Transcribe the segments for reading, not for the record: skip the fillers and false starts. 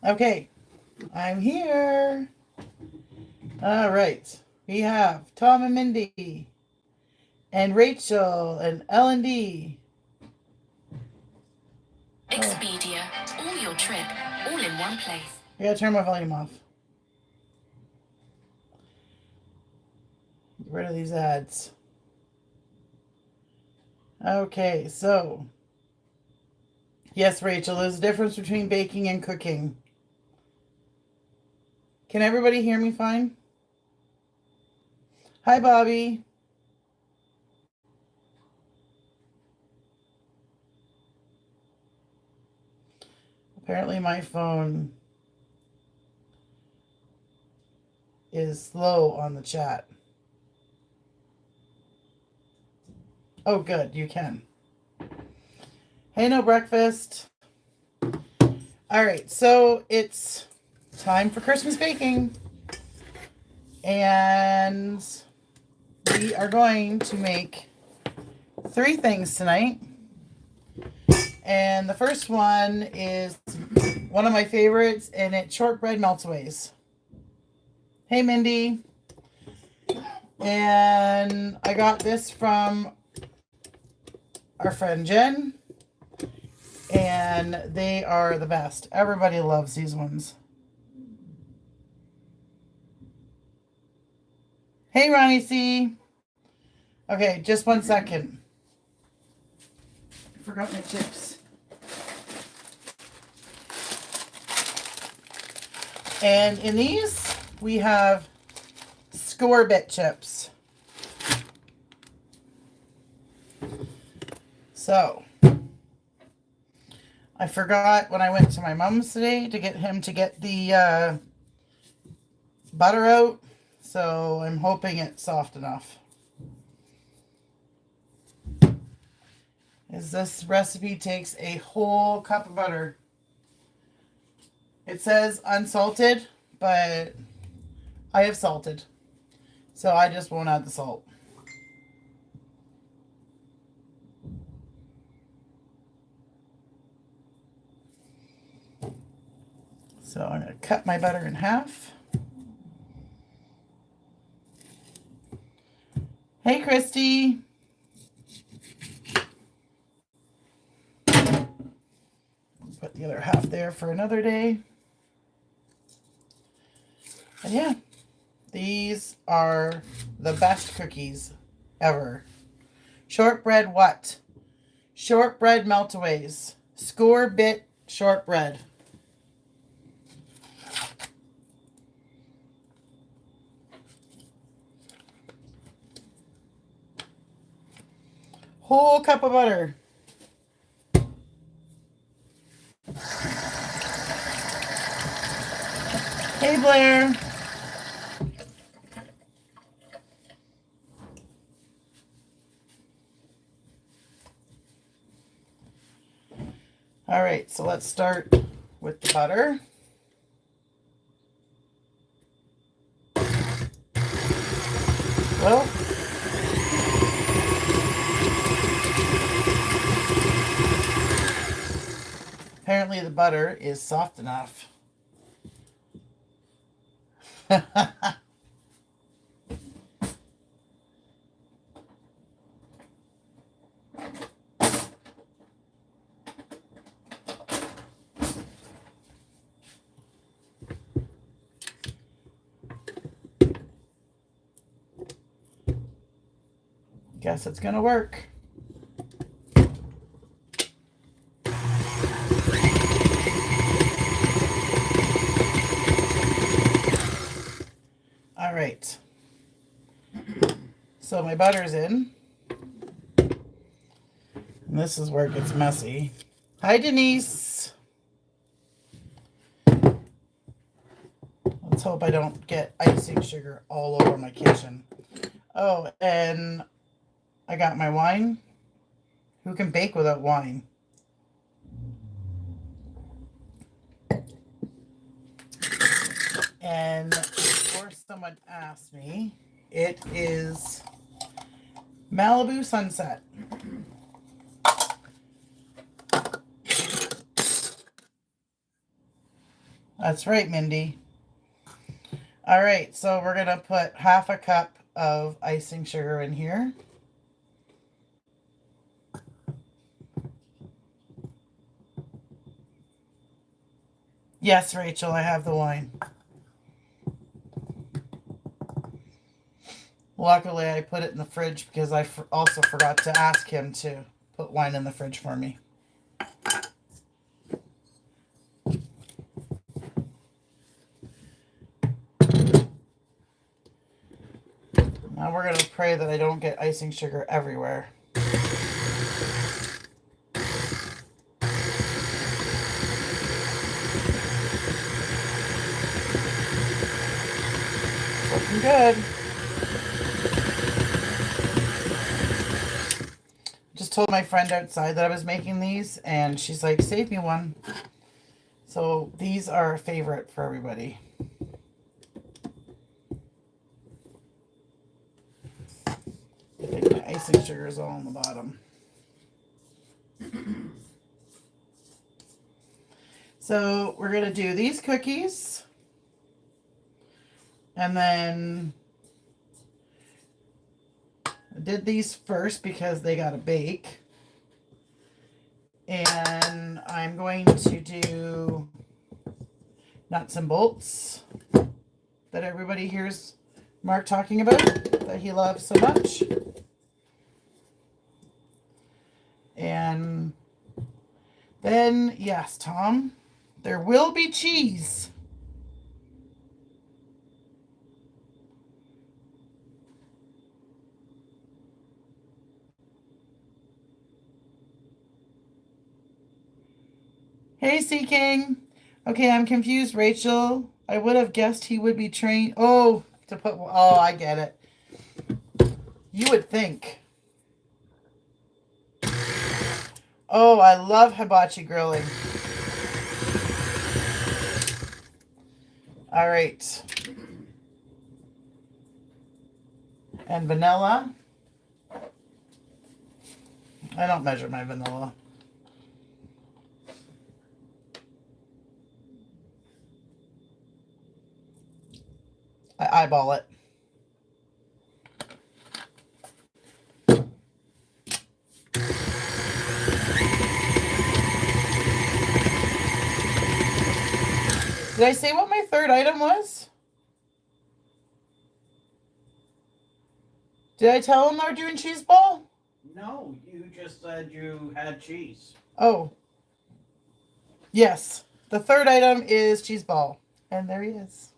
Okay, I'm here. All right. We have Tom and Mindy and Rachel and L&D. Expedia, all your trip, all in one place. I gotta turn my volume off. Get rid of these ads. Okay, so. Yes, Rachel, there's a difference between baking and cooking. Can everybody hear me fine? Hi, Bobby. Apparently, my phone is slow on the chat. Oh, good, you can. Hey, no breakfast. All right, so it's time for Christmas baking. And we are going to make 3 things tonight. And the first one is one of my favorites, and it's shortbread meltaways. Hey, Mindy. And I got this from our friend Jen. And they are the best. Everybody loves these ones. Hey, Ronnie C. Okay, just 1 second. I forgot my chips. And in these, we have Score-Bit chips. So, I forgot when I went to my mom's today to get him to get the butter out. So, I'm hoping it's soft enough. This recipe takes a whole cup of butter. It says unsalted, but I have salted. So I just won't add the salt. So I'm going to cut my butter in half. Hey, Christy. Put the other half there for another day. And yeah, these are the best cookies ever. Shortbread what? Shortbread meltaways. Score-Bit shortbread. Whole cup of butter. Hey, Blair. All right, so let's start with the butter. Well, apparently the butter is soft enough. Guess it's gonna work. All right. So my butter's in. And this is where it gets messy. Hi, Denise. Let's hope I don't get icing sugar all over my kitchen. Oh, and I got my wine. Who can bake without wine? And before someone asked me, it is Malibu Sunset. That's right, Mindy. All right, so we're going to put half a cup of icing sugar in here. Yes, Rachel, I have the wine. Luckily, I put it in the fridge because I also forgot to ask him to put wine in the fridge for me. Now we're going to pray that I don't get icing sugar everywhere. Looking good. Just told my friend outside that I was making these, and she's like, save me one. So these are a favorite for everybody. I think my icing sugar is all on the bottom. So we're going to do these cookies. And then I did these first because they got to bake. And I'm going to do nuts and bolts that everybody hears Mark talking about, that he loves so much. And then, yes, Tom, there will be cheese. Hey, Sea King. Okay, I'm confused, Rachel. I would have guessed he would be trained. Oh, I get it. You would think. Oh, I love hibachi grilling. All right. And vanilla. I don't measure my vanilla. I eyeball it. Did I say what my third item was? Did I tell him we're doing cheese ball? No, you just said you had cheese. Oh. Yes. The third item is cheese ball. And there he is.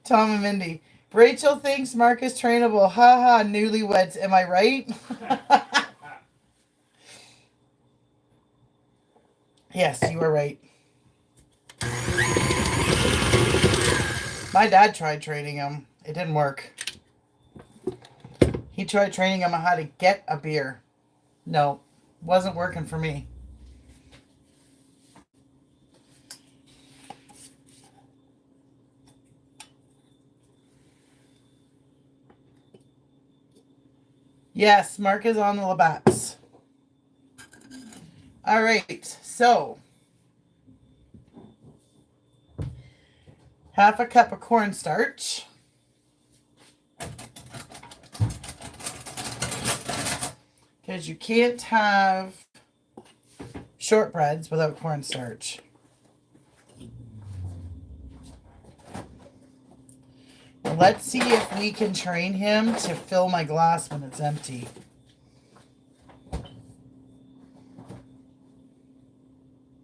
Tom and Mindy. Rachel thinks Mark is trainable. Ha ha, newlyweds. Am I right? Yes, you are right. My dad tried training him. It didn't work. He tried training him on how to get a beer. No, wasn't working for me. Yes, Mark is on the Labatt's. All right, so half a cup of cornstarch. Because you can't have shortbreads without cornstarch. Let's see if we can train him to fill my glass when it's empty.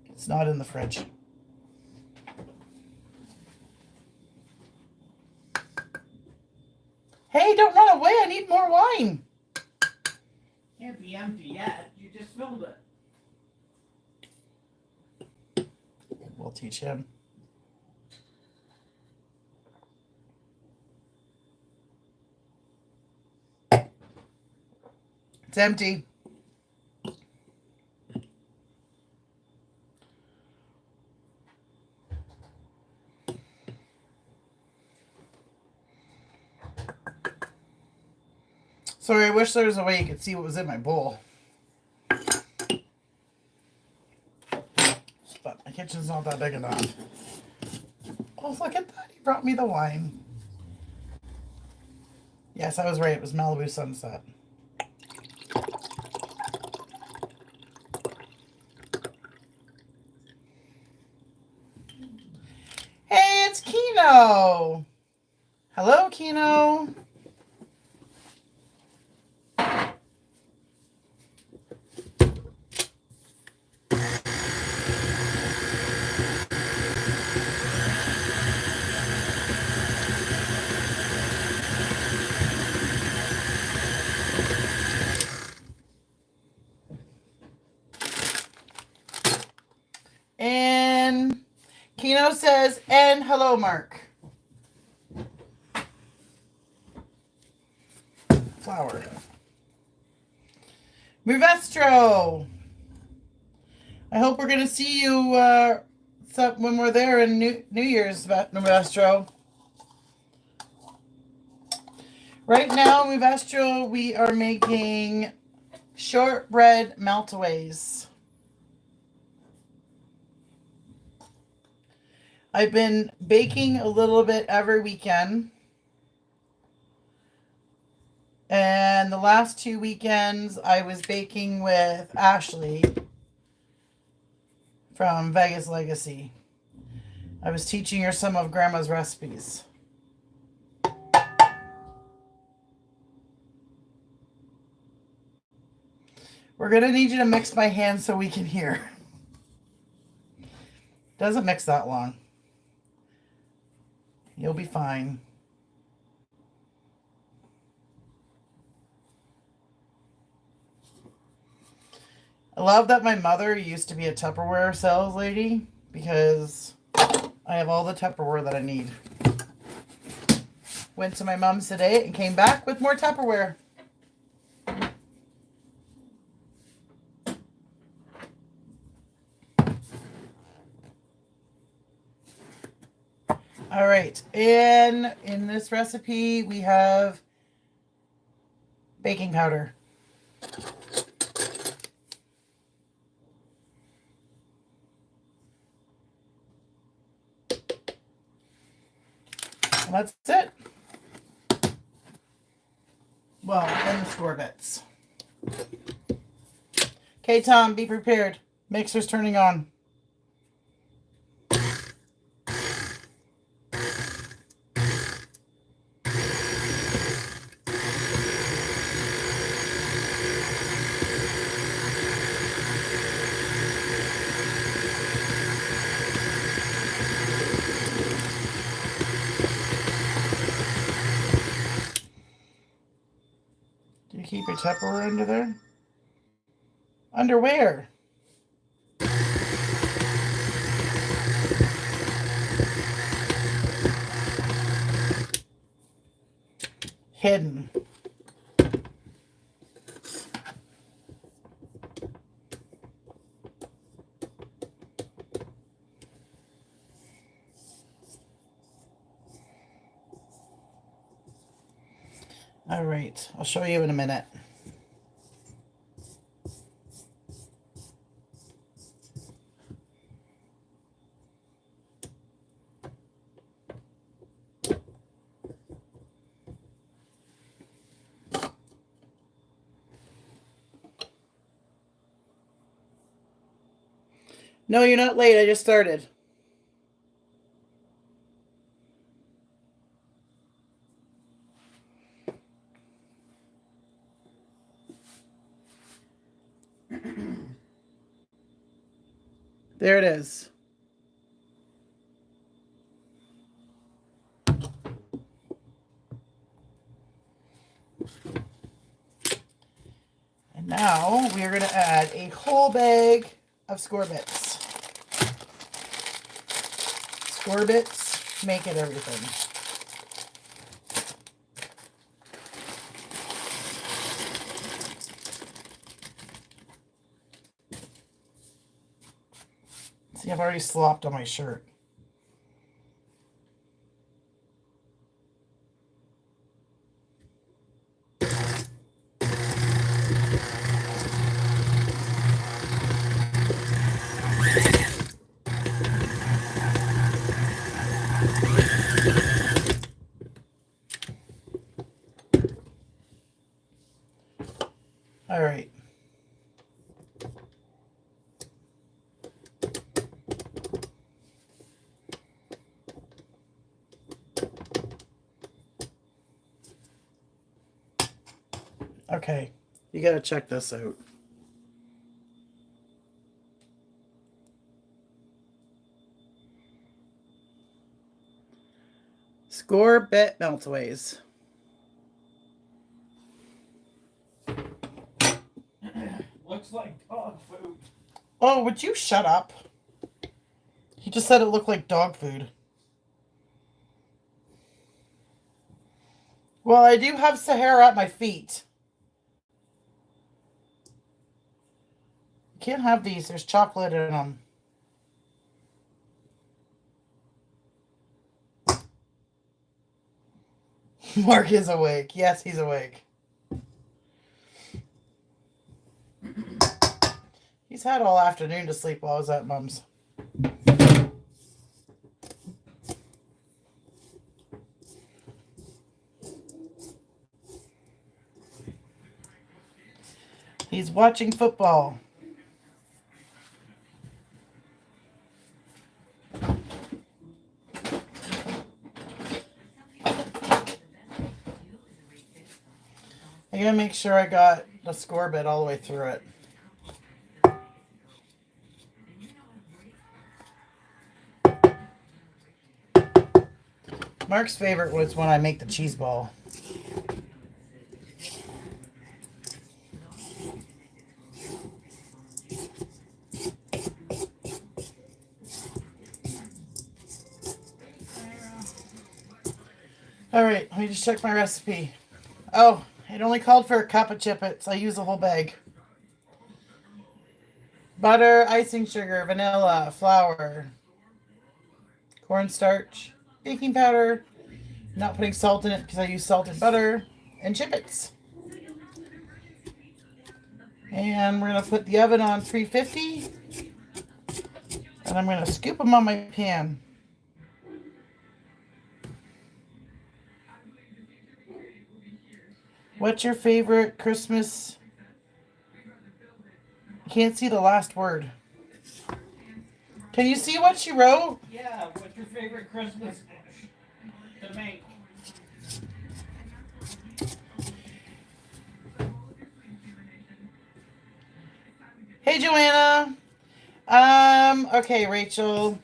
It's not in the fridge. Hey, don't run away. I need more wine. Can't be empty yet. You just filled it. We'll teach him. It's empty. Sorry, I wish there was a way you could see what was in my bowl. My kitchen's not that big enough. Oh, look at that. He brought me the wine. Yes, I was right. It was Malibu Sunset. Hey, it's Keno. Hello, Keno. And Keno says, and hello, Mark. Flower. Movestro. I hope we're going to see you when we're there in New Year's, Movestro. Right now, Movestro, we are making shortbread meltaways. I've been baking a little bit every weekend. And the last 2 weekends, I was baking with Ashley from Vegas Legacy. I was teaching her some of Grandma's recipes. We're going to need you to mix my hand so we can hear. Doesn't mix that long. You'll be fine. I love that my mother used to be a Tupperware sales lady because I have all the Tupperware that I need. Went to my mom's today and came back with more Tupperware. All right, and in this recipe we have baking powder. And that's it. Well, and the score bits. Okay, Tom, be prepared. Mixer's turning on. Do you keep your Tupperware under there? Under where? Hidden. All right, I'll show you in a minute. No, you're not late. I just started. There it is. And now we are going to add a whole bag of score bits. Score bits make it everything. See, I've already slopped on my shirt. All right. Okay, you gotta check this out. Score bet meltaways. Looks like dog food. Oh, would you shut up? He just said it looked like dog food. Well, I do have Sahara at my feet. Can't have these. There's chocolate in them. Mark is awake. Yes, he's awake. He's had all afternoon to sleep while I was at Mom's. He's watching football. I gotta make sure I got the score bit all the way through it. Mark's favorite was when I make the cheese ball. All right, let me just check my recipe. Oh, it only called for a cup of Chippets. I use a whole bag. Butter, icing sugar, vanilla, flour, cornstarch, baking powder. Not putting salt in it because I use salted butter, and Chippets. And we're going to put the oven on 350. And I'm going to scoop them on my pan. What's your favorite Christmas? I can't see the last word. Can you see what she wrote? Yeah, what's your favorite Christmas dish to make? Hey, Joanna. Okay, Rachel.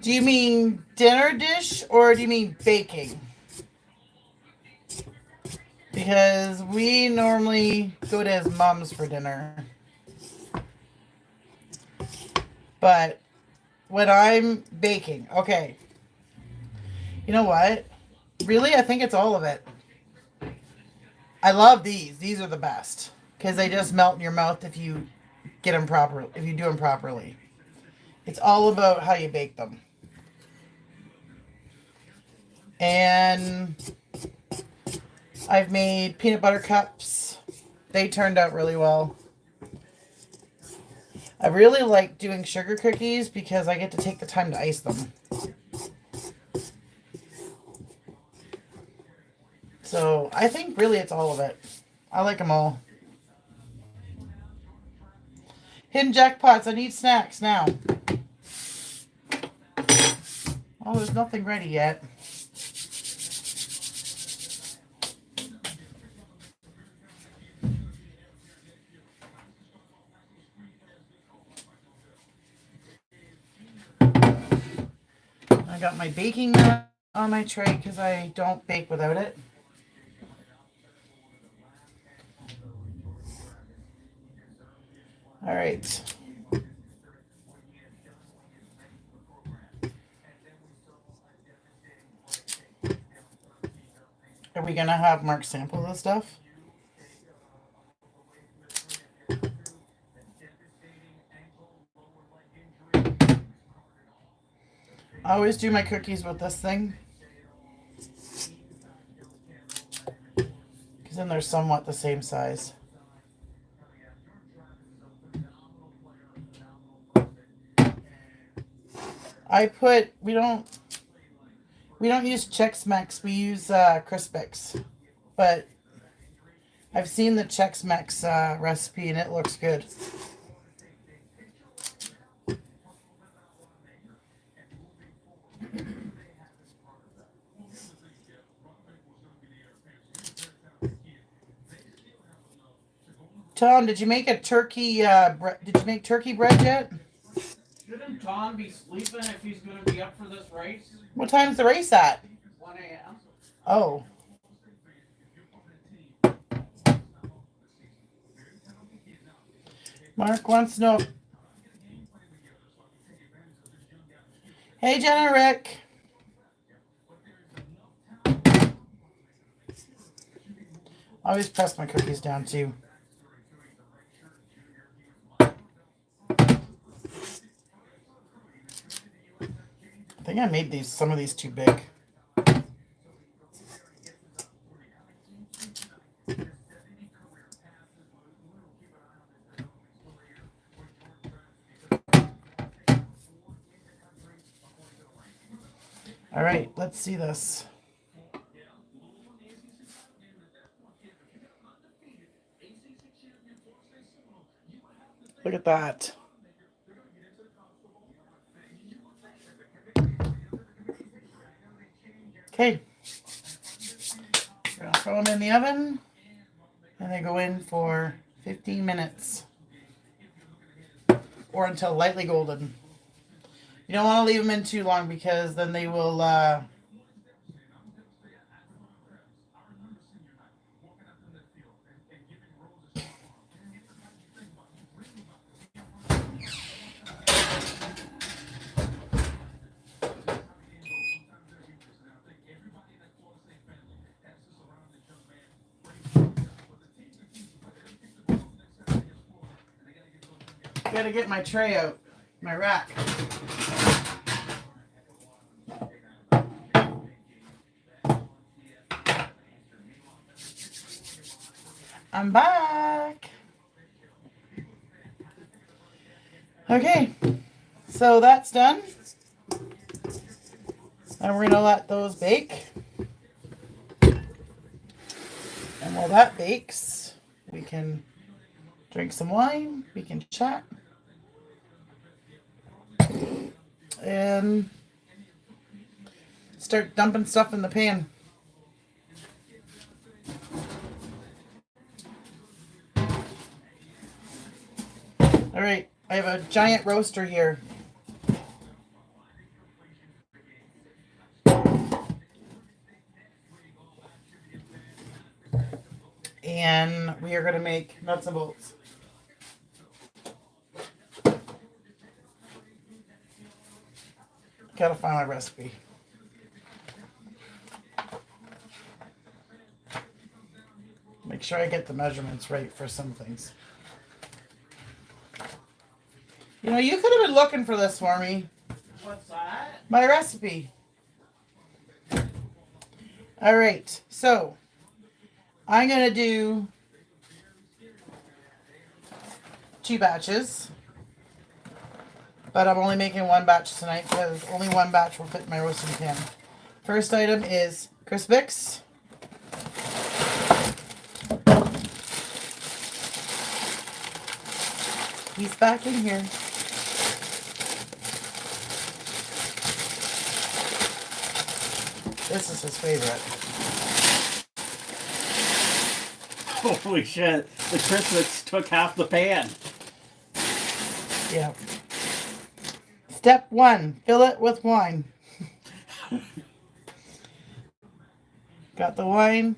Do you mean dinner dish or do you mean baking? Because we normally go to his mom's for dinner. But when I'm baking, okay. You know what? Really, I think it's all of it. I love these. These are the best. Because they just melt in your mouth if you get them properly, if you do them properly. It's all about how you bake them. And I've made peanut butter cups. They turned out really well. I really like doing sugar cookies because I get to take the time to ice them. So I think really it's all of it. I like them all. Hidden jackpots. I need snacks now. Oh, there's nothing ready yet. I got my baking mat on my tray because I don't bake without it. All right. Are we going to have Mark sample this stuff? I always do my cookies with this thing. Because then they're somewhat the same size. We don't use Chex Mix, we use Crispix. But I've seen the Chex Mix recipe and it looks good. Tom, did you make a turkey? Did you make turkey bread yet? Shouldn't Tom be sleeping if he's going to be up for this race? What time's the race at? 1 a.m. Oh. Mark wants to know. Hey, Jenna, Rick. I always press my cookies down too. I think I made some of these too big. All right, let's see this. Look at that. Okay. We're going to throw them in the oven. And they go in for 15 minutes. Or until lightly golden. You don't want to leave them in too long because then they will... Gotta get my tray out, my rack. I'm back. Okay, so that's done. And we're gonna let those bake. And while that bakes, we can drink some wine, we can chat. And start dumping stuff in the pan. All right, I have a giant roaster here. And we are going to make nuts and bolts. Gotta find my recipe. Make sure I get the measurements right for some things. You know, you could have been looking for this for me. What's that? My recipe. All right, so I'm gonna do 2 batches. But I'm only making 1 batch tonight because only 1 batch will fit in my roasting pan. First item is Crispix. He's back in here. This is his favorite. Holy shit. The Crispix took half the pan. Yeah. Step 1, fill it with wine. Got the wine.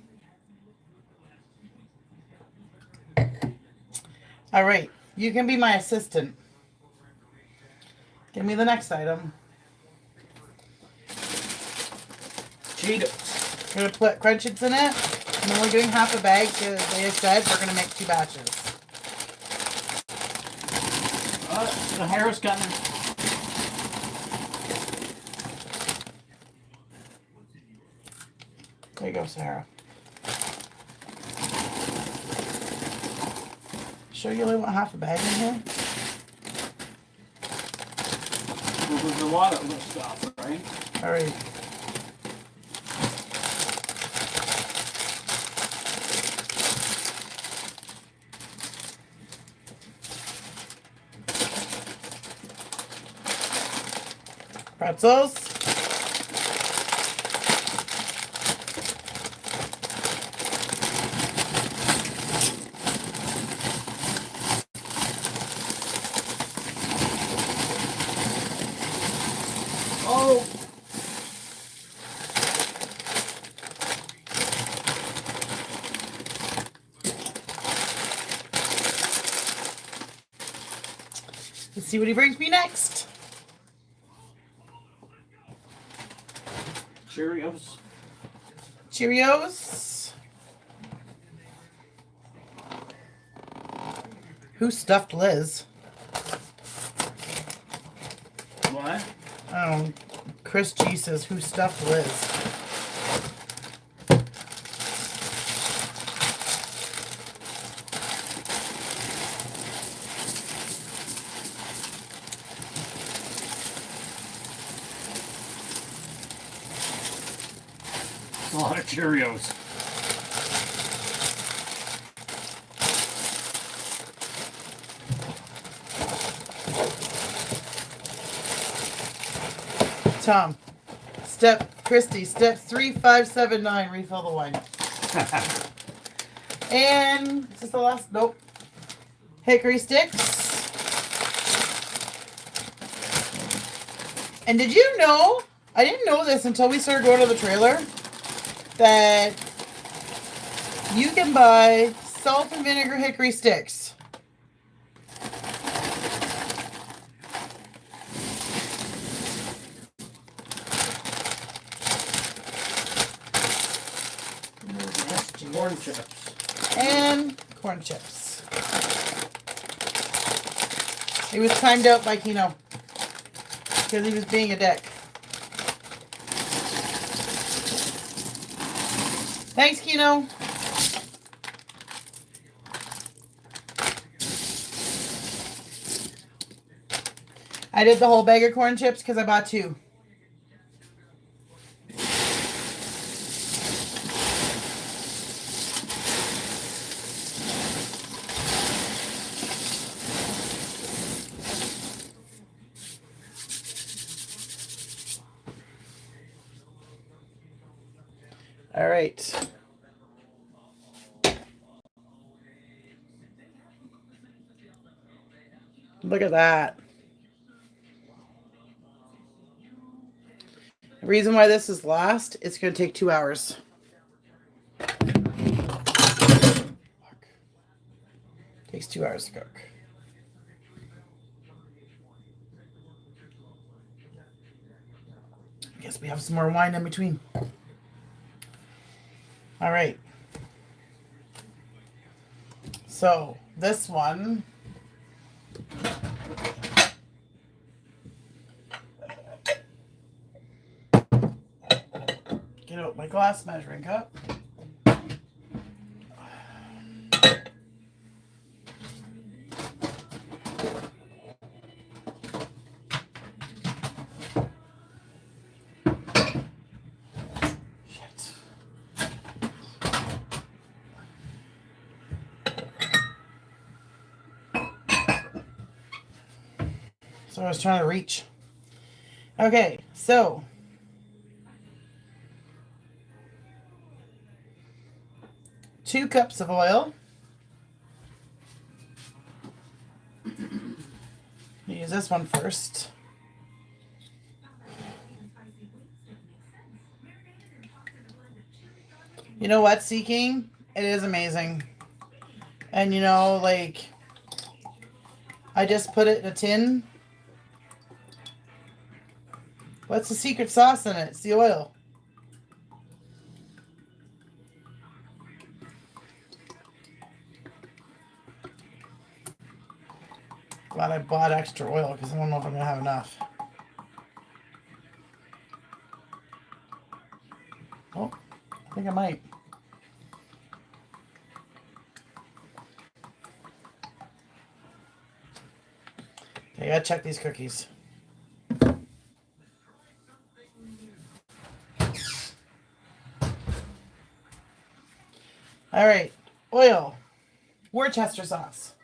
All right, you can be my assistant. Give me the next item. Cheetos. We're gonna put Crunchits in it. I'm only doing half a bag because they said we're gonna make 2 batches. The Harris coming. There you go, Sarah. Sure you only want half a bag in here? Well, there's a lot of this stuff, right? All right. pretzels. Oh! Let's see what he brings me next. Cheerios. Cheerios. Who stuffed Liz? What? Chris G says, who stuffed Liz? A lot of Cheerios. Tom, Christy, step 3579, refill the wine. And is this the last? Nope. Hickory sticks. And did you know, I didn't know this until we started going to the trailer, that you can buy salt and vinegar hickory sticks. Corn chips. And corn chips. He was timed out by Kino because he was being a dick. Thanks, Kino. I did the whole bag of corn chips because I bought 2. All right. Look at that. The reason why this is last, it's going to take 2 hours. Takes 2 hours to cook. I guess we have some more wine in between. All right. So this one. Get out my glass measuring cup. So I was trying to reach. Okay, so two cups of oil. Use this one first. You know what, Seeking? It is amazing. And you know, like, I just put it in a tin. What's the secret sauce in it? It's the oil. Glad I bought extra oil because I don't know if I'm going to have enough. Oh, I think I might. Okay, I gotta check these cookies. All right, oil, Worcester sauce.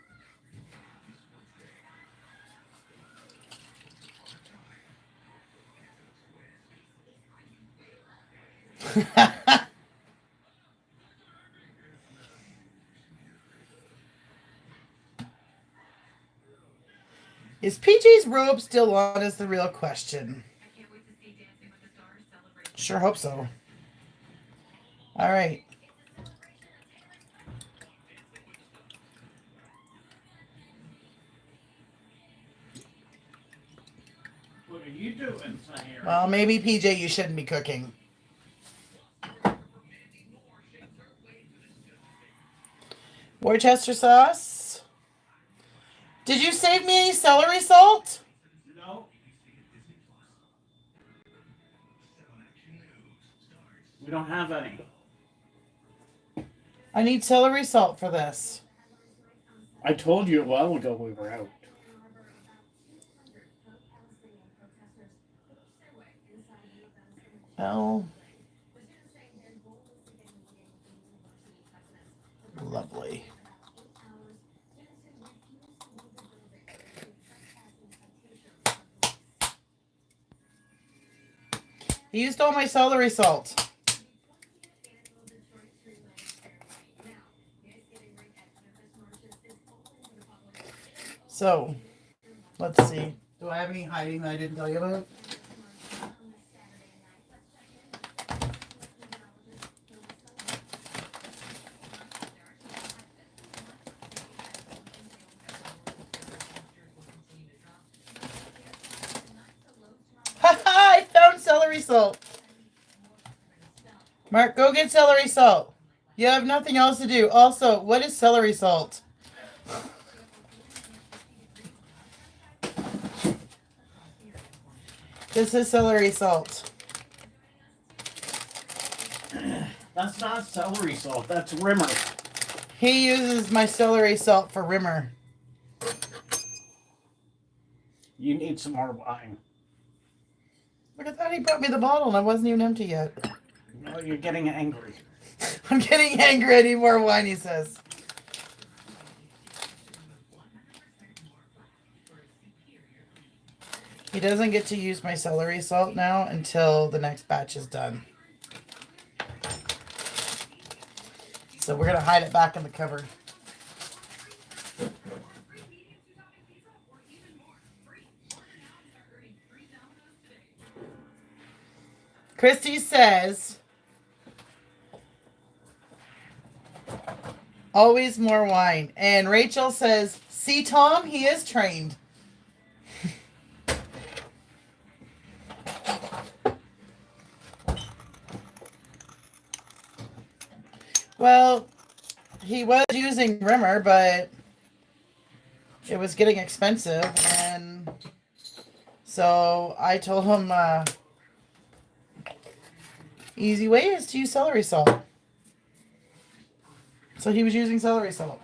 Is PJ's robe still on is the real question. Sure hope so. All right. What are you doing, Sahara? Well, maybe PJ, you shouldn't be cooking. Worcester sauce. Did you save me any celery salt? No. We don't have any. I need celery salt for this. I told you a while ago we were out. Well, lovely. He used all my celery salt. So, let's see. Do I have any hiding that I didn't tell you about? I found celery salt. Mark, go get celery salt. You have nothing else to do. Also, what is celery salt? This is celery salt. That's not celery salt. That's Rimmer. He uses my celery salt for Rimmer. You need some more wine. Look, I thought he brought me the bottle and I wasn't even empty yet. No, you're getting angry. I'm getting angry. I need more wine, he says. He doesn't get to use my celery salt now until the next batch is done. So we're going to hide it back in the cupboard. Christy says, always more wine. And Rachel says, see, Tom, he is trained. Well, he was using Rimmer, but it was getting expensive. And so I told him, easy way is to use celery salt. So he was using celery salt.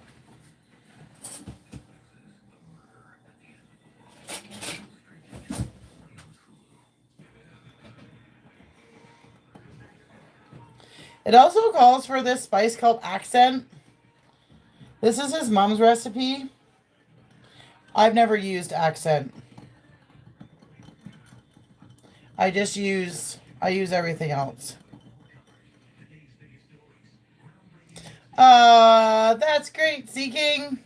It also calls for this spice called Accent. This is his mom's recipe. I've never used Accent. I use everything else. That's great, Sea King.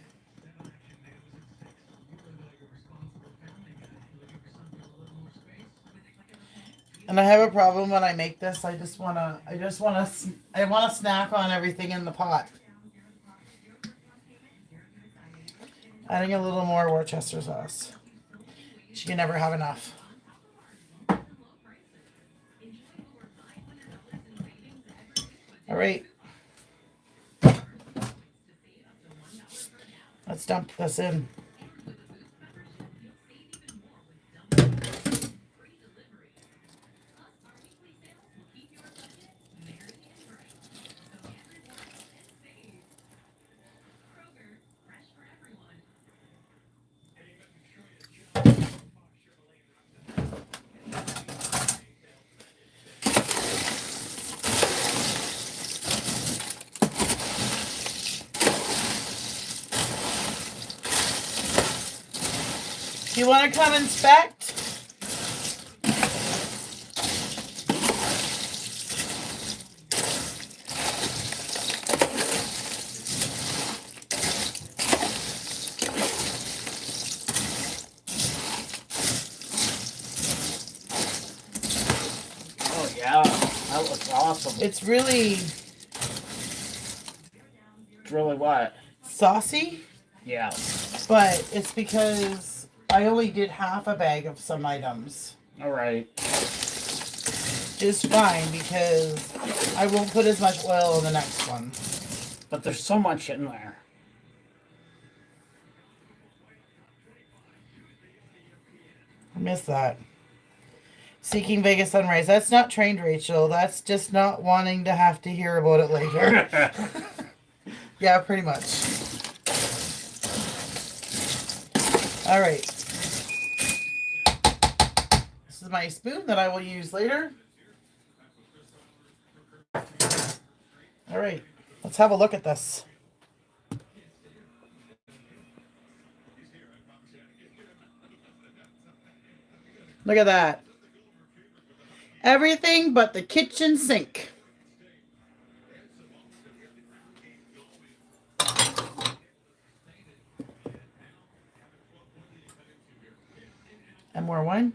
And I have a problem when I make this. I want to snack on everything in the pot. Adding a little more Worcester sauce. You can never have enough. All right. Let's dump this in. You want to come inspect? That looks awesome. It's really It's really what? saucy, Yeah. but it's because I only did half a bag of some items. All right. Just fine because I won't put as much oil in the next one. But there's so much in there. I miss that. Seeking Vegas Sunrise. That's not trained, Rachel. That's just not wanting to have to hear about it later. Yeah, pretty much. All right. This is my spoon that I will use later. All right. Let's have a look at this. Look at that. Everything but the kitchen sink. And more wine.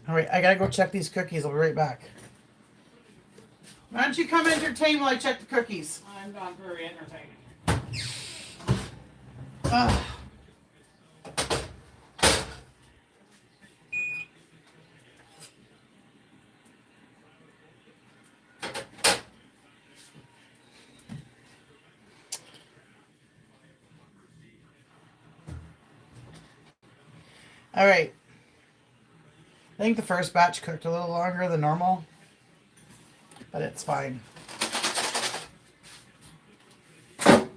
All right, I gotta go check these cookies. I'll be right back. Why don't you come entertain while I check the cookies? I'm not very entertaining. Ugh. All right. I think the first batch cooked a little longer than normal, but it's fine. It's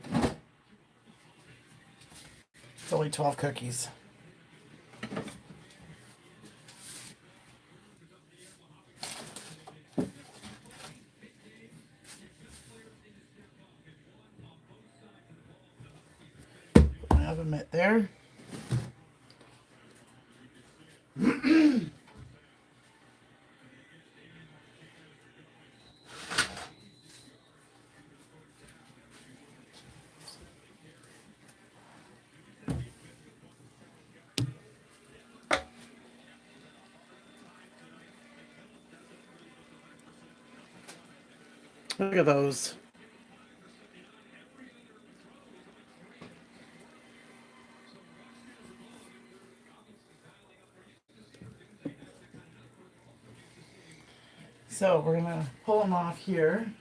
only 12 cookies. I have a mitt there. Look at those. So we're gonna pull them off here.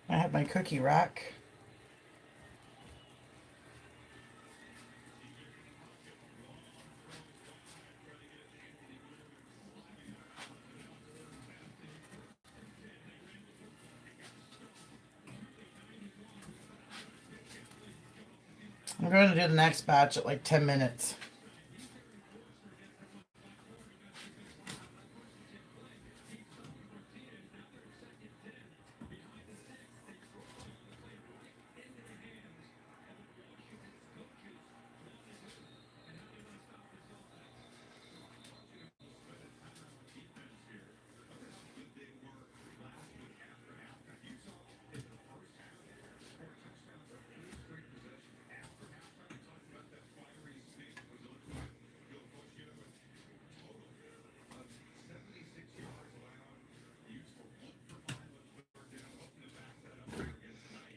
I have my cookie rack. I'm going to do the next batch at like 10 minutes.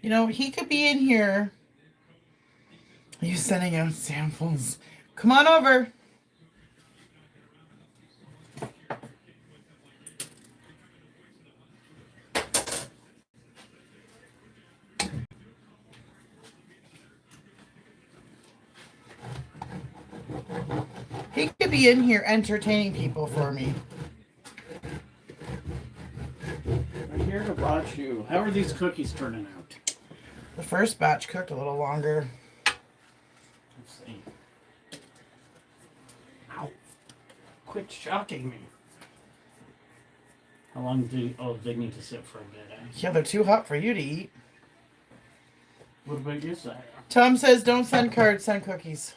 You know, he could be in here. He's sending out samples. Come on over. He could be in here entertaining people for me. I'm here to watch you. How are these cookies turning out? The first batch cooked a little longer. Let's see. Ow. Quit shocking me. How long do... Oh, they need to sit for a bit, eh? Yeah, they're too hot for you to eat. What about you say? Tom says don't send cards, send cookies.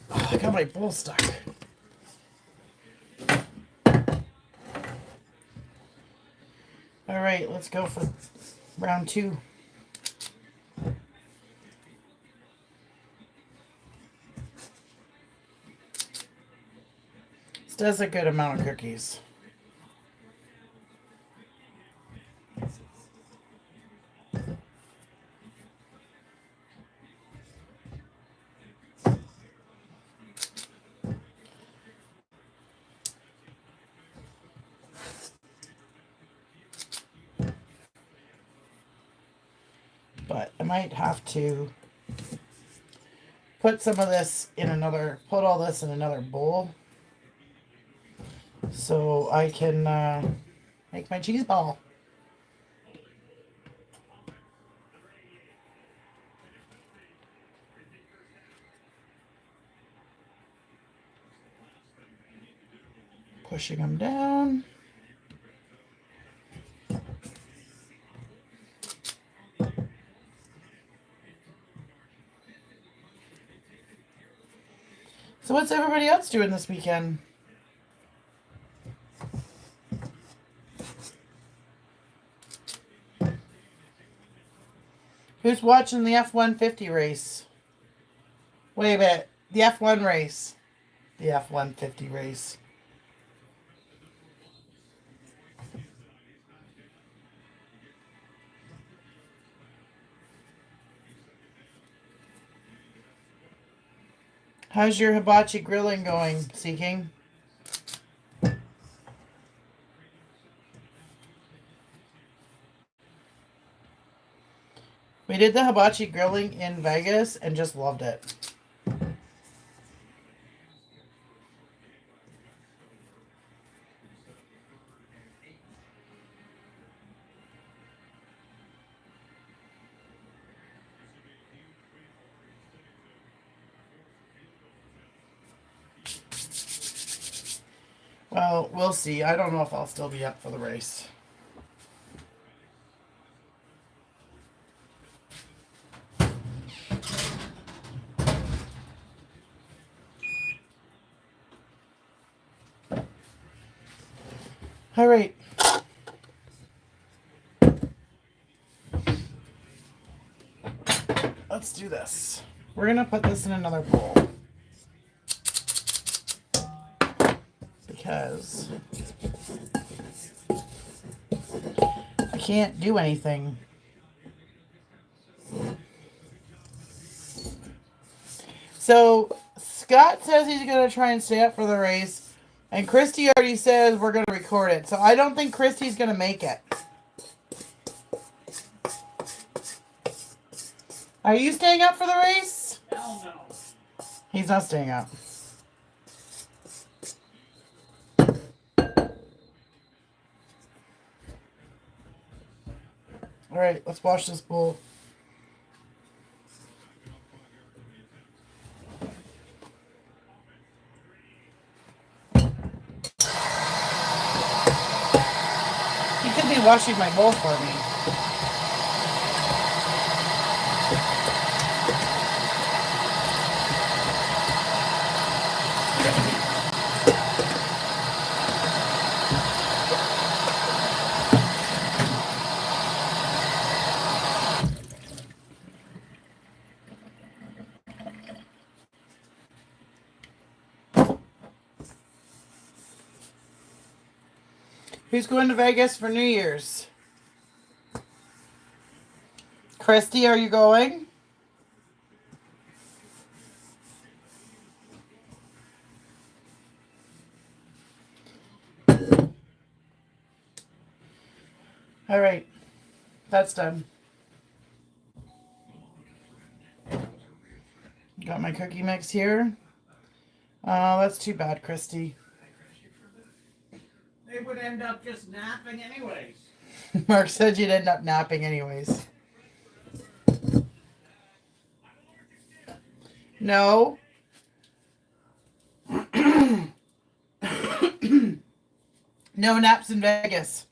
Oh, I got my bowl stuck. All right, let's go for round 2. does a good amount of cookies. But I might have to put some of this in another, put all this in another bowl so I can make my cheese ball. Pushing them down. So what's everybody else doing this weekend? Who's watching the F-150 race? Wait a minute. The F1 race. The F-150 race. How's your hibachi grilling going, Seeking? We did the hibachi grilling in Vegas and just loved it. Well, we'll see. I don't know if I'll still be up for the race. All right. Let's do this. We're going to put this in another bowl. Because I can't do anything. So Scott says he's going to try and stay up for the race. And Christy already says we're going to record it. So I don't think Christy's going to make it. Are you staying up for the race? Hell no. He's not staying up. All right, let's wash this bowl. You could be washing my bowl for me. Who's going to Vegas for New Year's? Christy, are you going? All right, that's done. Got my cookie mix here. That's too bad, Christy. They would end up just napping anyways. Mark said you'd end up napping anyways. No. No naps in Vegas.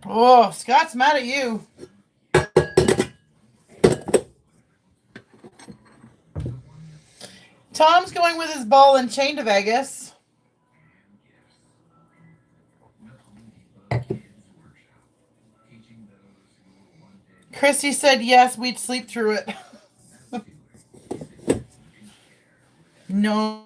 Oh, Scott's mad at you. Tom's going with his ball and chain to Vegas. Christy said yes, we'd sleep through it. No.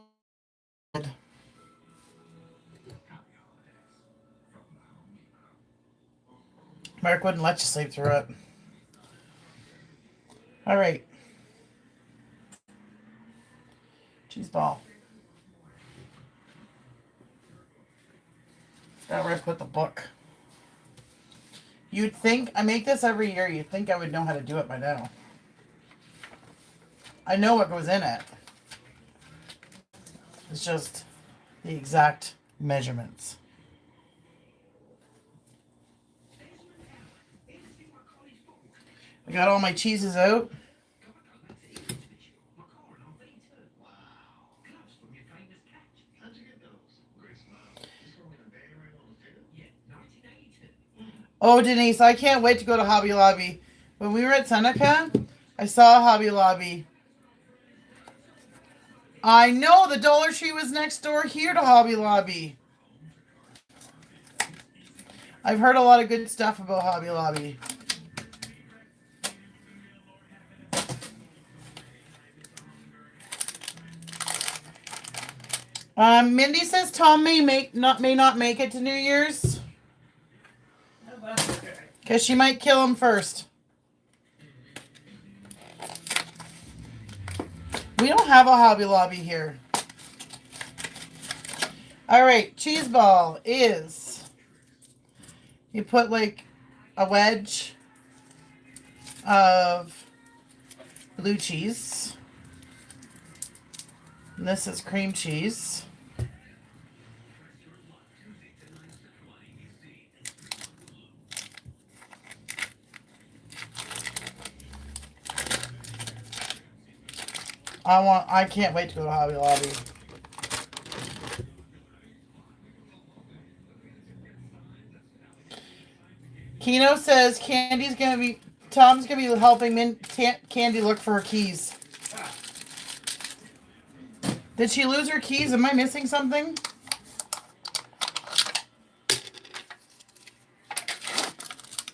Mark wouldn't let you sleep through it. All right. Cheese ball. Forgot where I put the book. You'd think, I make this every year, you'd think I would know how to do it by now. I know what goes in it. It's just the exact measurements. I got all my cheeses out. Oh, Denise, I can't wait to go to Hobby Lobby. When we were at Seneca, I saw Hobby Lobby. I know the Dollar Tree was next door here to Hobby Lobby. I've heard a lot of good stuff about Hobby Lobby. Mindy says Tom may not make it to New Year's. Because she might kill him first. We don't have a Hobby Lobby here. Alright, cheese ball is... You put like a wedge of blue cheese. And this is cream cheese. I can't wait to go to Hobby Lobby. Keno says Tom's gonna be helping Candy look for her keys. Did she lose her keys? Am I missing something?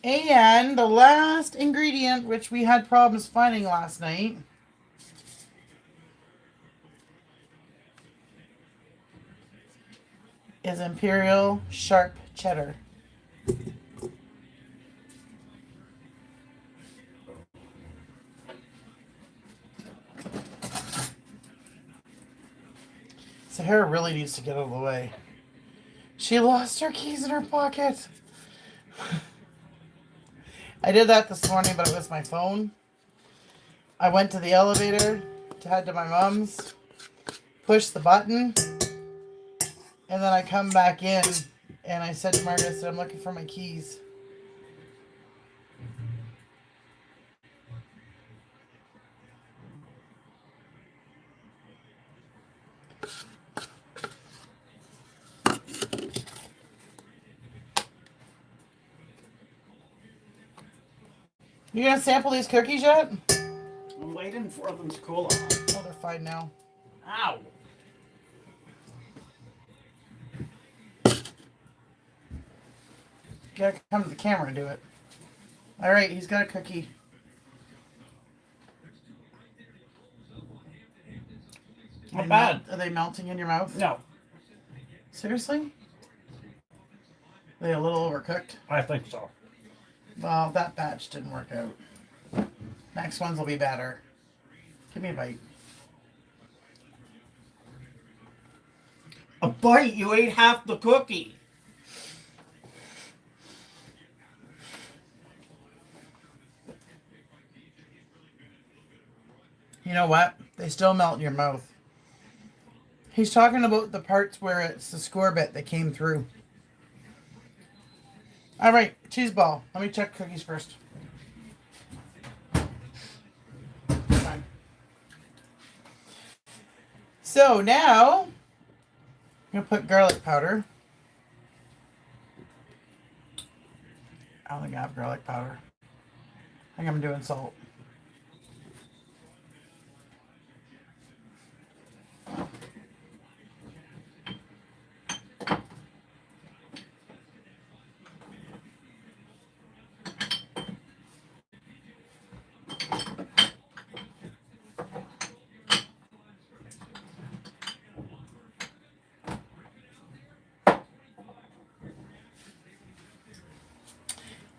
And the last ingredient, which we had problems finding last night, is Imperial Sharp Cheddar. Sahara really needs to get out of the way. She lost her keys in her pocket. I did that this morning, but it was my phone. I went to the elevator to head to my mom's, pushed the button, and then I come back in, and I said to Margaret, I said, I'm looking for my keys. You gonna sample these cookies yet? I'm waiting for them to cool off. Oh, they're fine now. Ow! You gotta come to the camera and do it. Alright, he's got a cookie. Not bad. Are they melting in your mouth? No, Seriously? Are they a little overcooked? I think so. Well, that batch didn't work out. Next ones will be better. Give me a bite. A bite? You ate half the cookie. You know what? They still melt in your mouth. He's talking about the parts where it's the score bit that came through. All right, cheese ball. Let me check cookies first. Fine. So now, I'm going to put garlic powder. I don't think I have garlic powder. I think I'm doing salt.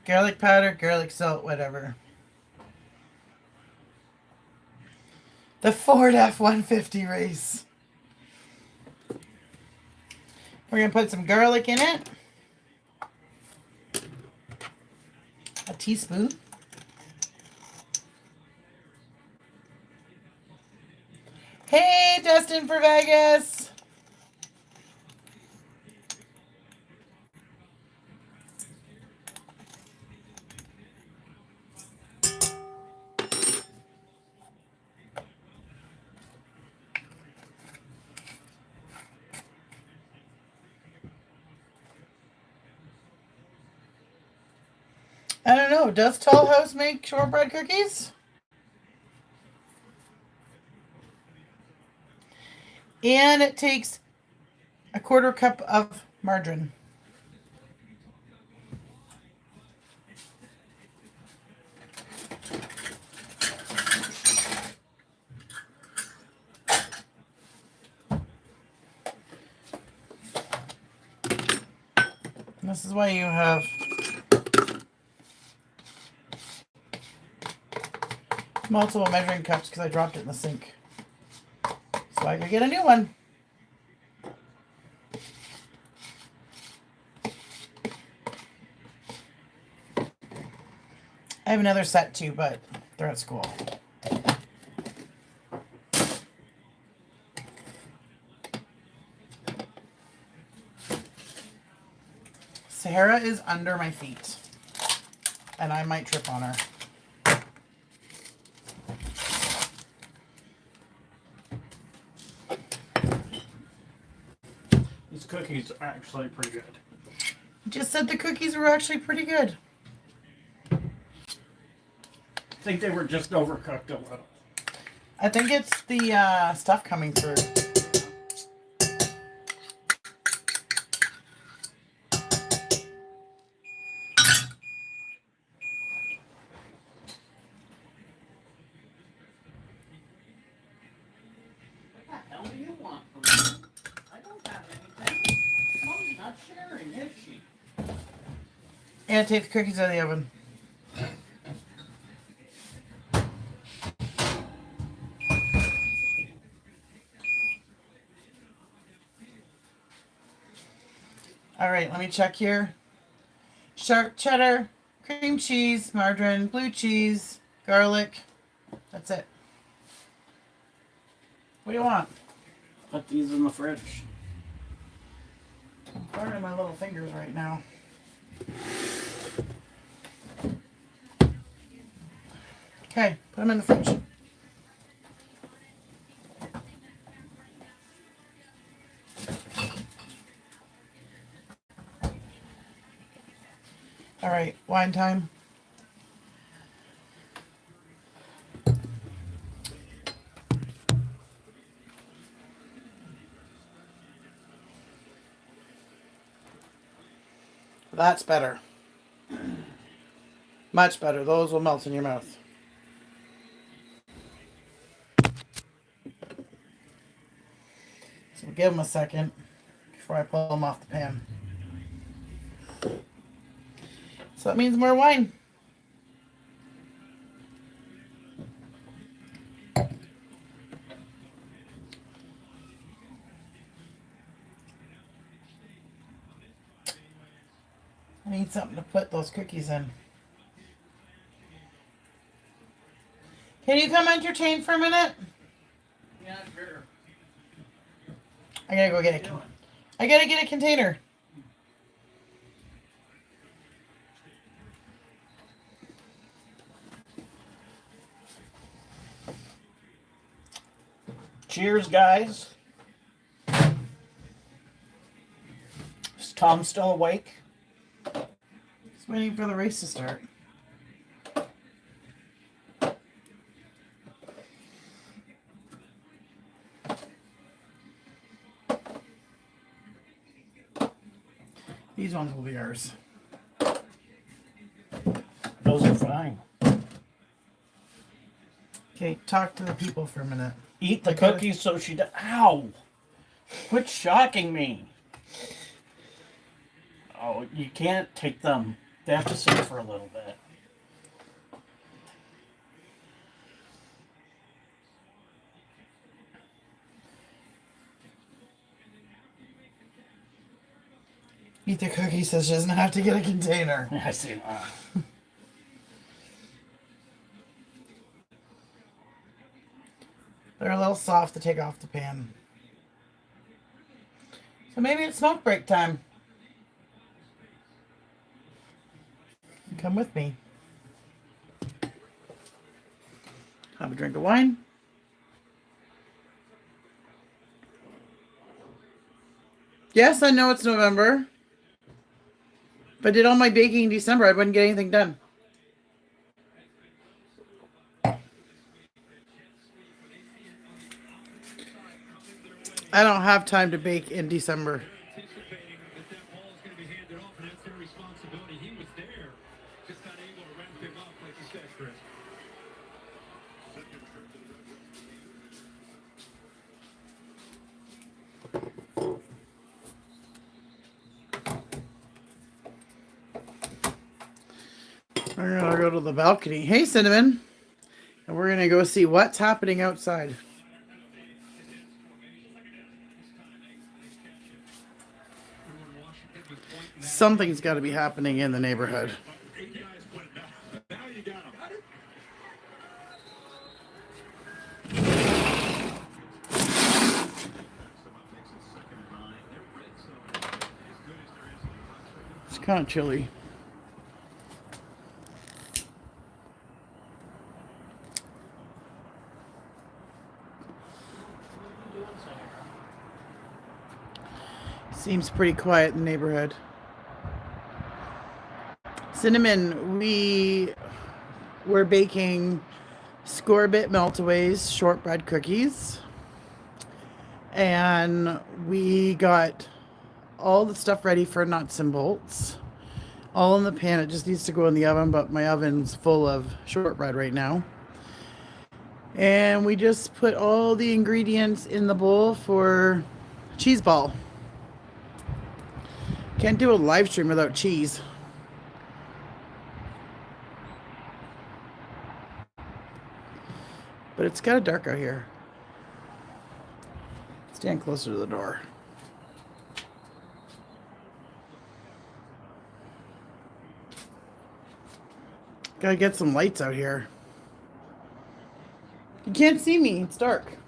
Garlic powder, garlic salt, whatever. The Ford F-150 race. We're going to put some garlic in it. A teaspoon. Hey, Justin for Vegas. I don't know. Does Toll House make shortbread cookies? And it takes a 1/4 cup of margarine. This is why you have multiple measuring cups, because I dropped it in the sink. So I could get a new one. I have another set too, but they're at school. Sahara is under my feet, and I might trip on her. These cookies are actually pretty good. You just said the cookies were actually pretty good. I think they were just overcooked a little. I think it's the stuff coming through. What the hell do you want from me? I don't have anything. Mom's not sharing, is she? And take the cookies out of the oven. All right, let me check here. Sharp cheddar, cream cheese, margarine, blue cheese, garlic. That's it. What do you want? Put these in the fridge. I'm burning my little fingers right now. Okay, put them in the fridge. All right, wine time. That's better. Much better. Those will melt in your mouth. So give them a second before I pull them off the pan. So that means more wine. I need something to put those cookies in. Can you come entertain for a minute? Yeah, sure. I gotta go get a. I gotta get a container. Cheers, guys. Is Tom still awake? Just waiting for the race to start. These ones will be ours. Those are fine. Okay, talk to the people for a minute. Eat the cookies so she does. Ow! Quit shocking me. Oh, you can't take them They have to sit for a little bit. Eat the cookie so she doesn't have to get a container. I see. They're a little soft to take off the pan. So maybe it's smoke break time. Come with me. Have a drink of wine. Yes, I know it's November. If I did all my baking in December, I wouldn't get anything done. I don't have time to bake in December. We're gonna go to the balcony. Hey, Cinnamon. And we're gonna go see what's happening outside. Something's got to be happening in the neighborhood. It's kind of chilly. Seems pretty quiet in the neighborhood. Cinnamon, we're baking Score-Bit Meltaways shortbread cookies. And we got all the stuff ready for nuts and bolts. All in the pan. It just needs to go in the oven, but my oven's full of shortbread right now. And we just put all the ingredients in the bowl for cheese ball. Can't do a live stream without cheese. But it's kind of dark out here. Stand closer to the door. Gotta get some lights out here. You can't see me, it's dark.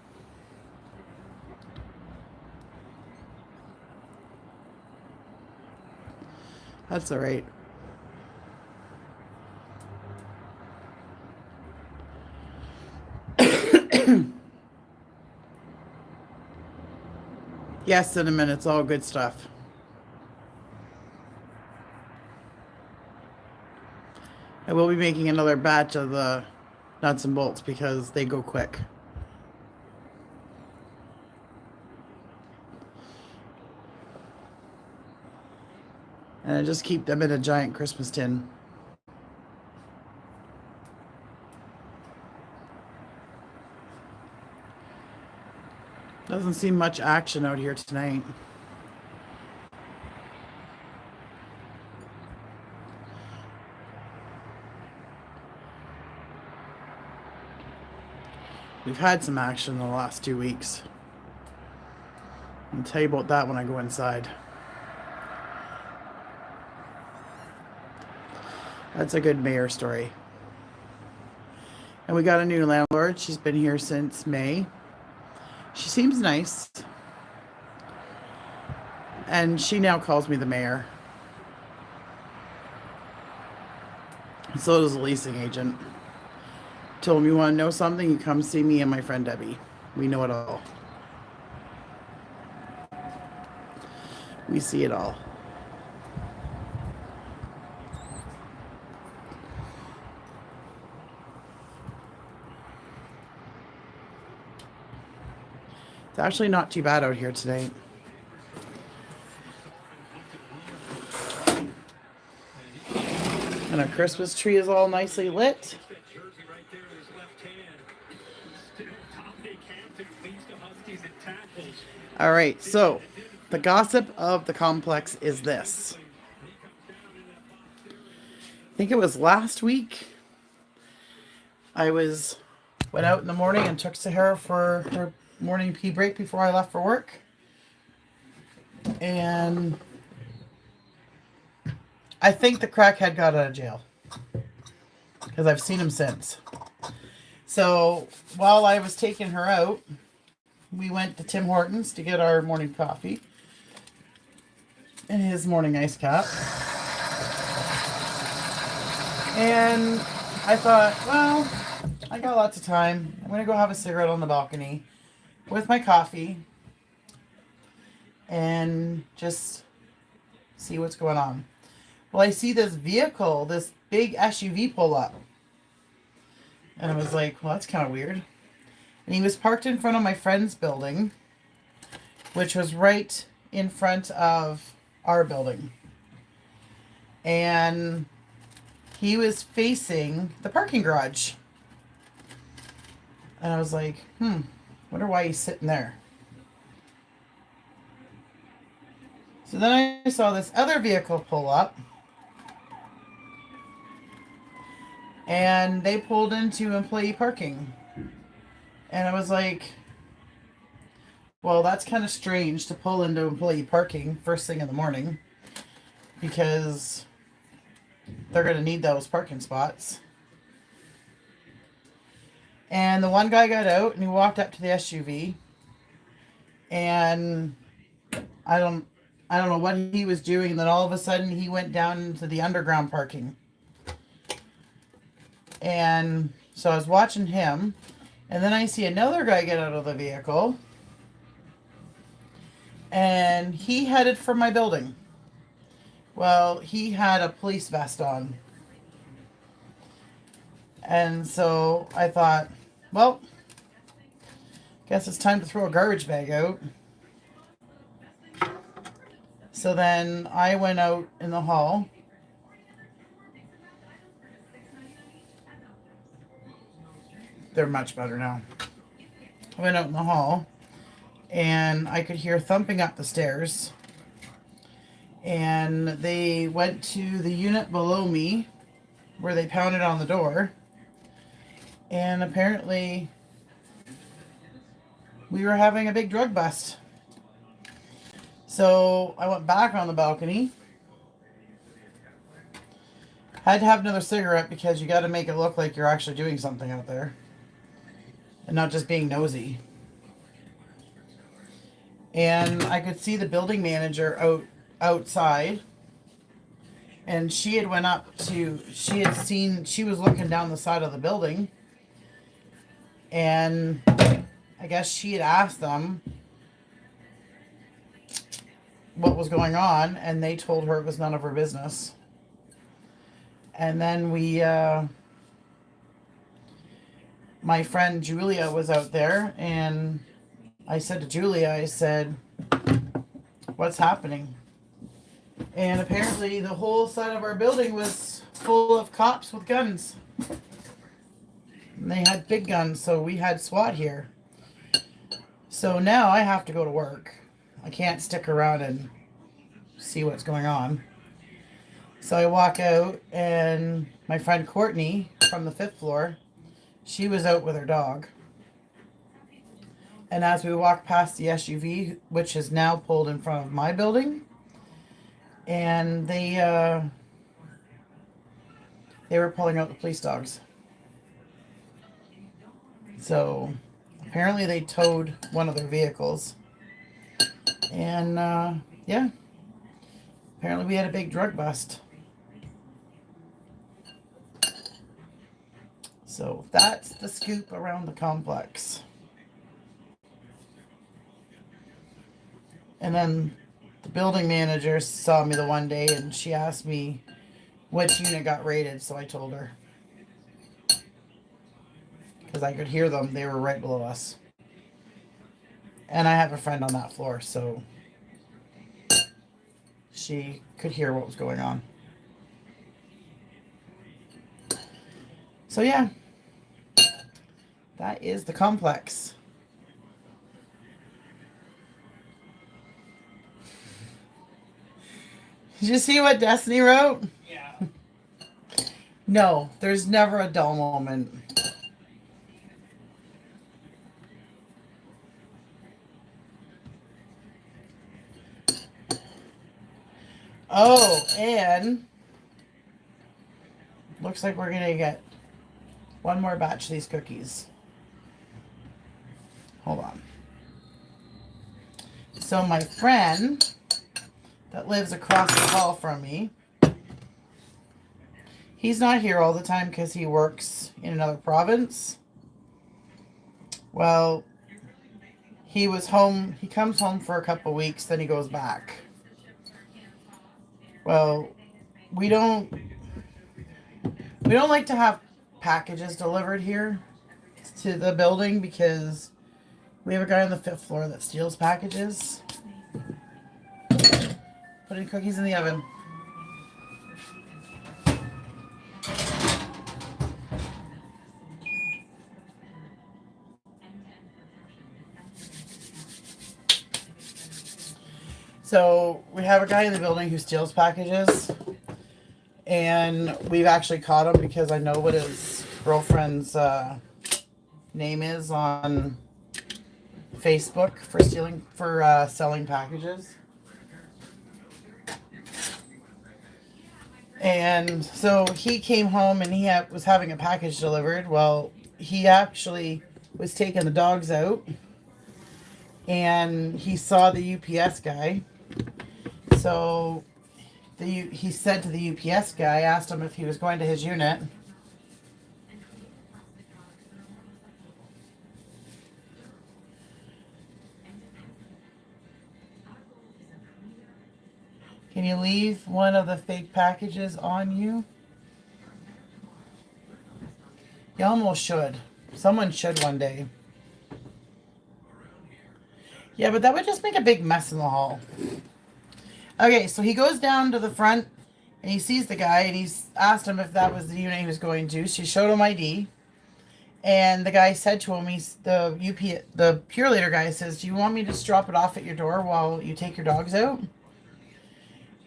That's all right. Yes, Cinnamon, it's all good stuff. I will be making another batch of the nuts and bolts because they go quick. And I just keep them in a giant Christmas tin. Doesn't seem much action out here tonight. We've had some action in the last 2 weeks. I'll tell you about that when I go inside. That's a good mayor story. And we got a new landlord. She's been here since May. She seems nice. And she now calls me the mayor. So does the leasing agent. Told him, you want to know something? You come see me and my friend Debbie. We know it all. We see it all. It's actually not too bad out here today. And our Christmas tree is all nicely lit. All right, so the gossip of the complex is this. think it was last week. I went out in the morning and took Sahara for her morning pee break before I left for work. And I think the crackhead got out of jail because I've seen him since. So while I was taking her out, we went to Tim Hortons to get our morning coffee and his morning iced cap. And I thought, well, I got lots of time. I'm going to go have a cigarette on the balcony with my coffee and just see what's going on. Well, I see this vehicle, this big SUV pull up. And I was like, well, that's kind of weird. And he was parked in front of my friend's building, which was right in front of our building. And he was facing the parking garage. And I was like, wonder why he's sitting there. So then I saw this other vehicle pull up. And they pulled into employee parking. And I was like, well, that's kind of strange to pull into employee parking first thing in the morning. Because they're going to need those parking spots. And the one guy got out and he walked up to the SUV. And I don't know what he was doing. And then all of a sudden he went down into the underground parking. And so I was watching him. And then I see another guy get out of the vehicle. And he headed for my building. Well, he had a police vest on. And so I thought, well, guess it's time to throw a garbage bag out. So then I went out in the hall. They're much better now. I went out in the hall and I could hear thumping up the stairs. And they went to the unit below me where they pounded on the door. And apparently we were having a big drug bust. So I went back on the balcony. Had to have another cigarette because you got to make it look like you're actually doing something out there. And not just being nosy. And I could see the building manager outside. And she had she was looking down the side of the building. And I guess she had asked them what was going on. And they told her it was none of her business. And then my friend Julia was out there, and I said to Julia, I said, what's happening? And apparently the whole side of our building was full of cops with guns. And they had big guns, so we had SWAT here. So now I have to go to work. I can't stick around and see what's going on. So I walk out, and my friend Courtney from the 5th floor, she was out with her dog. And as we walked past the SUV, which is now pulled in front of my building, and they were pulling out the police dogs. So apparently they towed one of their vehicles. And yeah, apparently we had a big drug bust. So that's the scoop around the complex. And then the building manager saw me the one day and she asked me which unit got raided, so I told her. Because I could hear them, they were right below us. And I have a friend on that floor, so she could hear what was going on. So yeah. That is the complex. Did you see what Destiny wrote? Yeah. No, there's never a dull moment. Oh, and looks like we're gonna get one more batch of these cookies. Hold on. So my friend that lives across the hall from me, he's not here all the time because he works in another province. Well, he was home. He comes home for a couple weeks, then he goes back. Well, we don't like to have packages delivered here to the building because we have a guy on the 5th floor that steals packages. Putting cookies in the oven. So we have a guy in the building who steals packages, and we've actually caught him because I know what his girlfriend's name is on Facebook for selling packages. And so he came home and he was having a package delivered. Well, he actually was taking the dogs out, and he saw the UPS guy. So he said to the UPS guy, asked him if he was going to his unit. Can you leave one of the fake packages on you? You almost should. Someone should one day. Yeah, but that would just make a big mess in the hall. Okay, so he goes down to the front and he sees the guy and he's asked him if that was the unit he was going to. She showed him ID. And the guy said to him, the Pure Leader guy says, "Do you want me to just drop it off at your door while you take your dogs out?"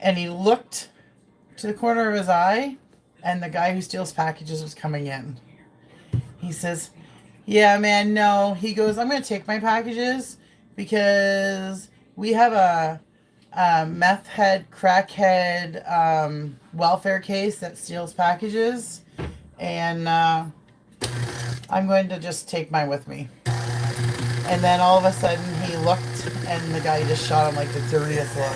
And he looked to the corner of his eye, and the guy who steals packages was coming in. He says, "Yeah, man, no." He goes, "I'm going to take my packages because we have a meth head, crackhead welfare case that steals packages, and I'm going to just take mine with me." And then all of a sudden he looked, and the guy just shot him like the dirtiest look.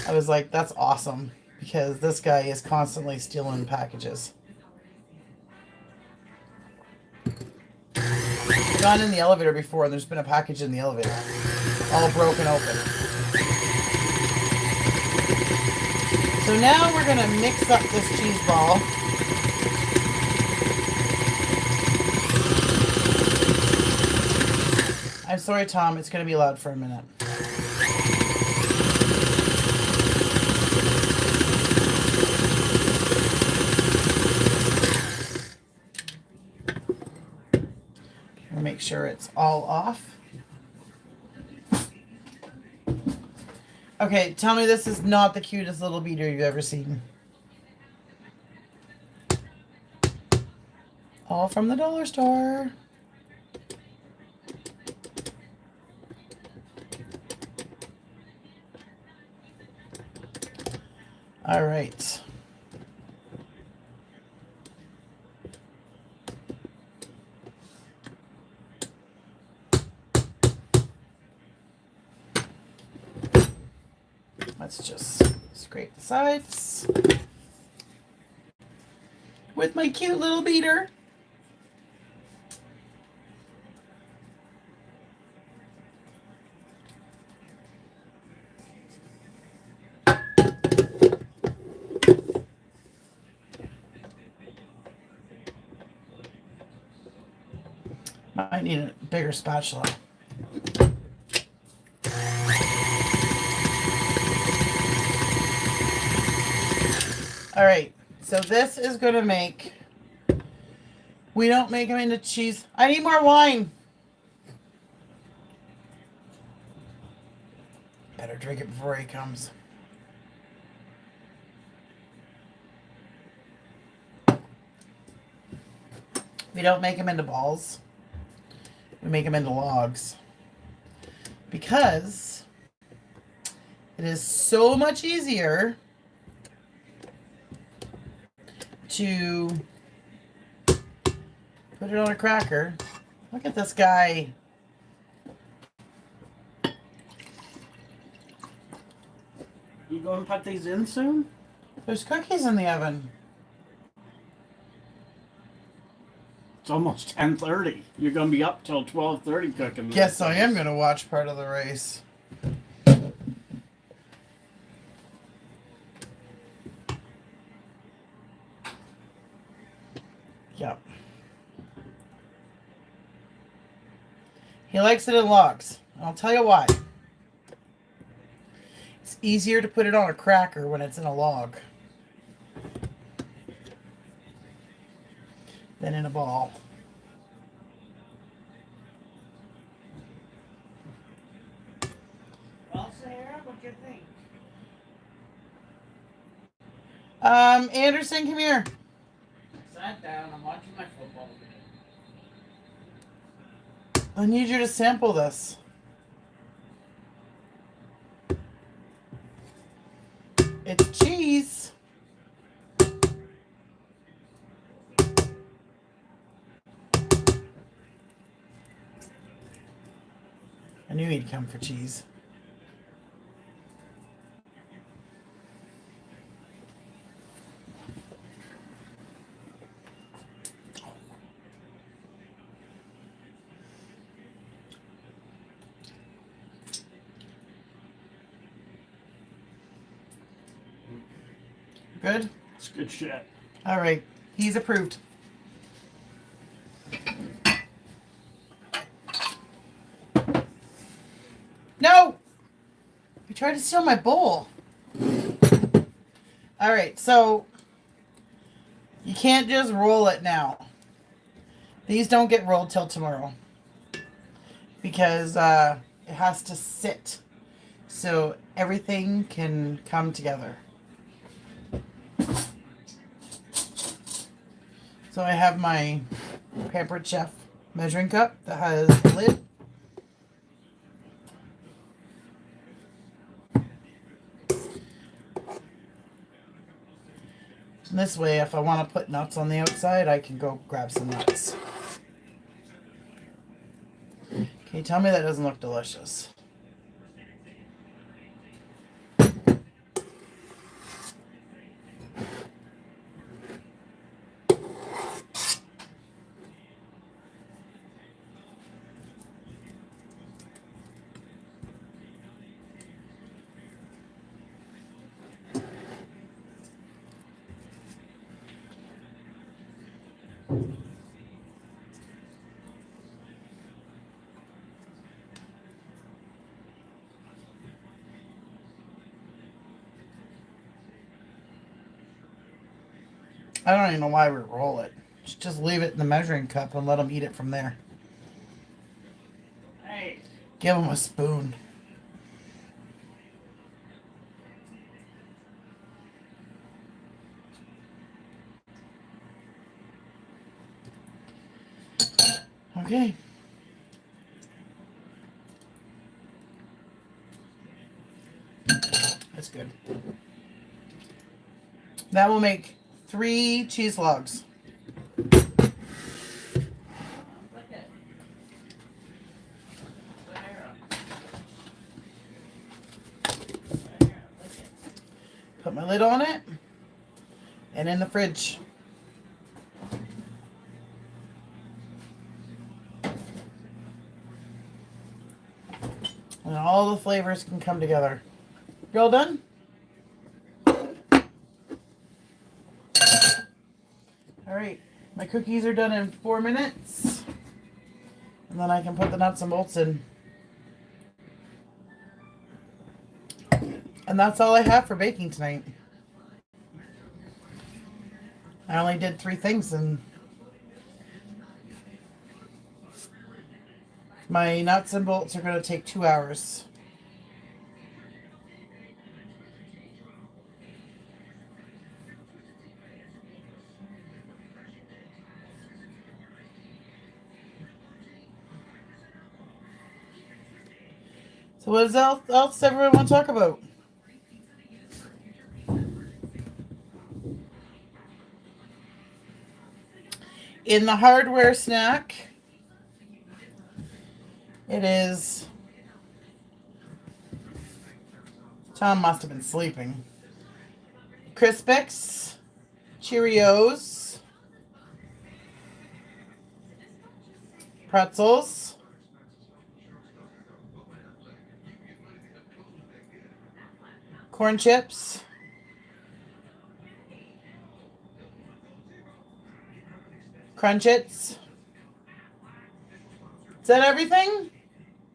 I was like, that's awesome, because this guy is constantly stealing packages. I've gone in the elevator before and there's been a package in the elevator, all broken open. So now we're going to mix up this cheese ball. I'm sorry, Tom, it's going to be loud for a minute. Make sure it's all off. Okay, tell me this is not the cutest little beater you've ever seen. All from the dollar store. All right. Let's just scrape the sides with my cute little beater. Might need a bigger spatula. All right, so this is going to make, we don't make them into cheese. I need more wine. Better drink it before he comes. We don't make them into balls. We make them into logs. Because it is so much easier to put it on a cracker. Look at this guy. You going to put these in soon? There's cookies in the oven. It's almost 10:30. You're going to be up till 12:30 cooking. these Yes, I am things. going to watch part of the race. Yep. He likes it in logs. I'll tell you why. It's easier to put it on a cracker when it's in a log than in a ball. Well, Sarah, what you think? Anderson, come here. Sat down. I'm watching my football game. I need you to sample this. It's cheese. I knew he'd come for cheese. Good? It's good shit. All right. He's approved. No! You tried to steal my bowl. All right, so you can't just roll it now. These don't get rolled till tomorrow because it has to sit so everything can come together. So I have my Pampered Chef measuring cup that has a lid. And this way, if I want to put nuts on the outside, I can go grab some nuts. Can you tell me that doesn't look delicious? I don't even know why we roll it. Just leave it in the measuring cup and let them eat it from there. Hey, Give them a spoon. Okay. That's good. That will make 3 cheese logs. look at Sarah. Look at. Put my lid on it and in the fridge. And all the flavors can come together. You all done? All right, my cookies are done in 4 minutes. And then I can put the nuts and bolts in. And that's all I have for baking tonight. I only did 3 things and my nuts and bolts are going to take 2 hours. So what else everyone want to talk about? In the hardware snack, it is. Tom must have been sleeping. Crispix, Cheerios, pretzels, corn chips, Crunchits. Is that everything?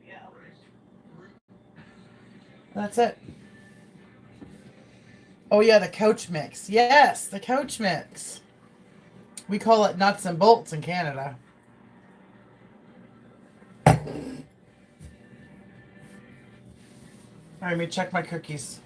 Yeah. That's it. Oh yeah, the couch mix. Yes, the couch mix. We call it nuts and bolts in Canada. All right, let me check my cookies.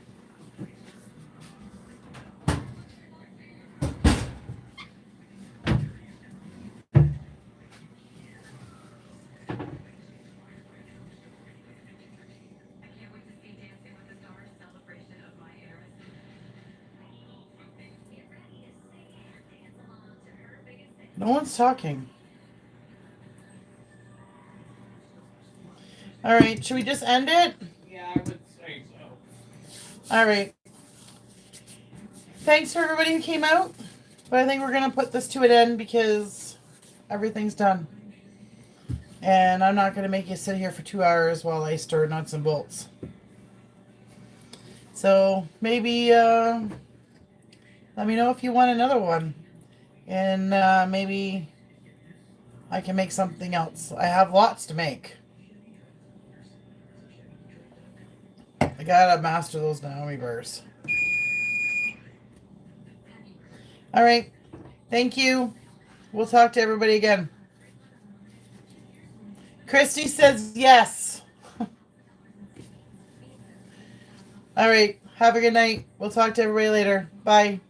No one's talking. All right, should we just end it? Yeah, I would say so. All right. Thanks for everybody who came out. But I think we're going to put this to an end because everything's done. And I'm not going to make you sit here for 2 hours while I stir nuts and bolts. So maybe let me know if you want another one. And maybe I can make something else. I have lots to make. I gotta master those Naomi burrs. All right. Thank you. We'll talk to everybody again. Christy says yes. All right. Have a good night. We'll talk to everybody later. Bye.